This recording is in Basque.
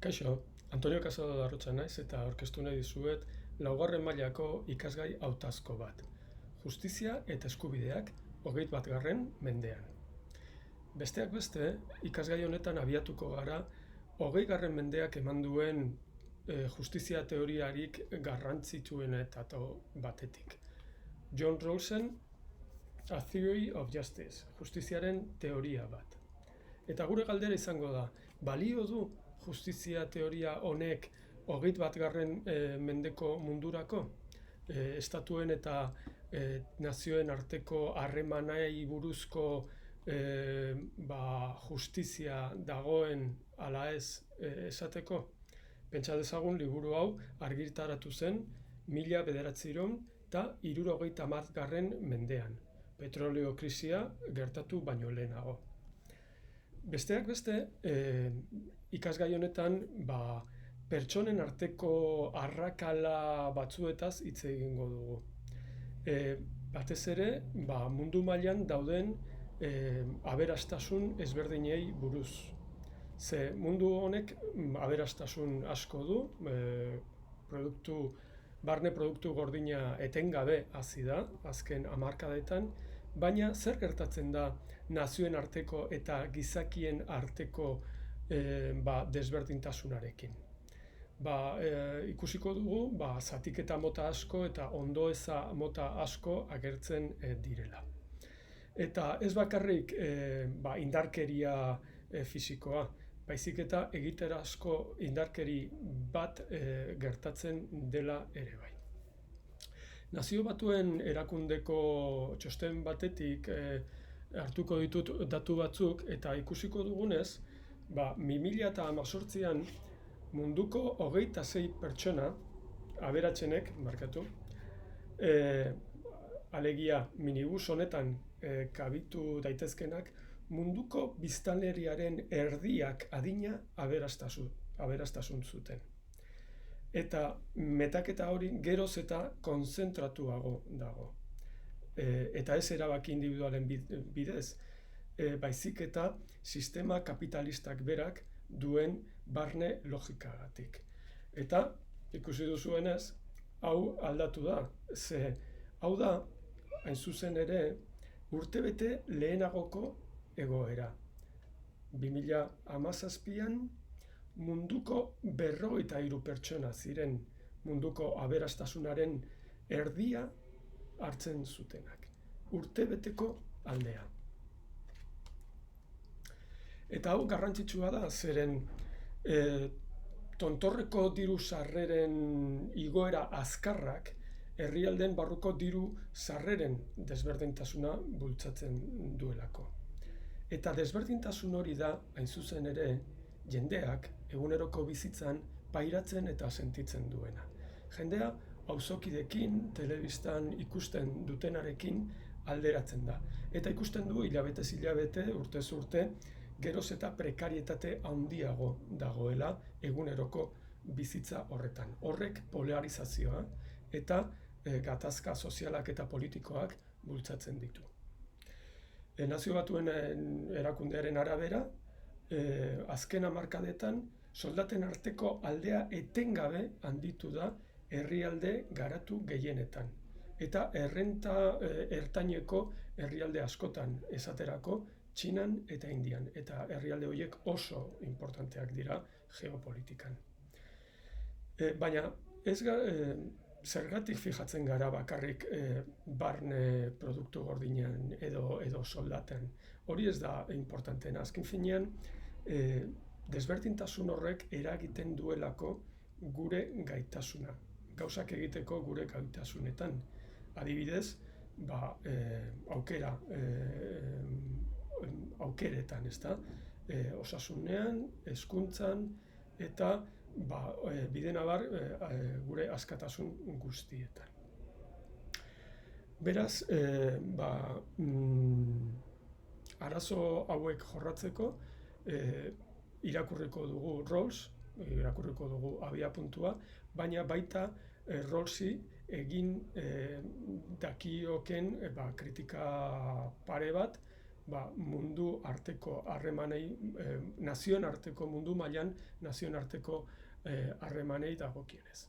Kaixo, Antonio Casado Larrotxa naiz eta aurkeztu nahi dizuet laugarren mailako ikasgai hautazko bat. Justizia eta eskubideak 21. mendean. Besteak beste, ikasgai honetan abiatuko gara 20. mendeak eman duen justizia teoriarik garrantzitsuenetako batetik. John Rawlsen, A Theory of Justice, justiziaren teoria bat. Eta gure galdera izango da, balio du justizia teoria honek 21. mendeko mundurako? Estatuen eta nazioen arteko harremanei buruzko justizia dagoen ala ez esateko? Pentsa dezagun liburu hau argitaratu zen 1970 mendean. Petrolio krisia gertatu baino lehenago. Besteak beste, ikasgai honetan pertsonen arteko arrakala batzuetaz hitz egingo dugu. Batez ere, mundu mailan dauden aberastasun ezberdinei buruz. Ze mundu honek aberastasun asko du, barne produktu gordina etengabe hazi da, azken hamarkadetan, baina zer gertatzen da nazioen arteko eta gizakien arteko desberdintasunarekin? Ikusiko dugu zatiketa mota asko eta ondoeza mota asko agertzen direla. Eta ez bakarrik indarkeria fisikoa, baizik eta egiterazko indarkeri bat gertatzen dela ere bai. Nazio Batuen erakundeko txosten batetik hartuko ditut datu batzuk eta ikusiko dugunez, 2018an munduko 26 pertsona, aberatsenek, alegia minibus honetan kabitu daitezkenak, munduko biztanleriaren erdiak adina aberastasun zuten. Eta metaketa hori geroz eta konzentratuago dago. Eta ez erabaki individualen bidez, baizik eta sistema kapitalistak berak duen barne logikagatik. Eta ikusi duzuenez, hau aldatu da. Ze hau da, hain zuzen ere, urtebete lehenagoko egoera. 2017an munduko 53 pertsona ziren munduko aberastasunaren erdia hartzen zutenak. Urtebeteko aldea. Eta hau garrantzitsua da, zeren tontorreko diru sarreren igoera azkarrak herrialdeen barruko diru sarreren desberdintasuna bultzatzen duelako. Eta desberdintasun hori da, hain zuzen ere, jendeak eguneroko bizitzan pairatzen eta sentitzen duena. Jendea auzokidekin, telebistan ikusten dutenarekin alderatzen da. Eta ikusten du hilabetez hilabete, urtez urte, geroz eta prekarietate handiago dagoela eguneroko bizitza horretan. Horrek polarizazioa eta gatazka sozialak eta politikoak bultzatzen ditu. Nazio Batuen erakundearen arabera, azken hamarkadetan soldaten arteko aldea etengabe handitu da herrialde garatu gehienetan. Eta errenta ertaineko herrialde askotan, esaterako Txinan eta Indian. Eta herrialde horiek oso importanteak dira geopolitikan. Baina zergatik fijatzen gara bakarrik barne produktu gordinean edo soldaten. Hori ez da importanteena. Azken finean, desberdintasun horrek eragiten duelako gure gaitasuna. Gauzak egiteko gure gaitasunetan. Adibidez, aukeretan, ezta? Osasunean, hezkuntzan eta bidenabar gure askatasun guztietan. Beraz, arazo hauek jorratzeko irakurriko dugu Rawls, irakurriko dugu abiapuntua, baina baita Rawlsi egin dakioken kritika pare bat mundu arteko harremanei, nazioen arteko mundu mailan nazioen arteko harremanei dagokienez.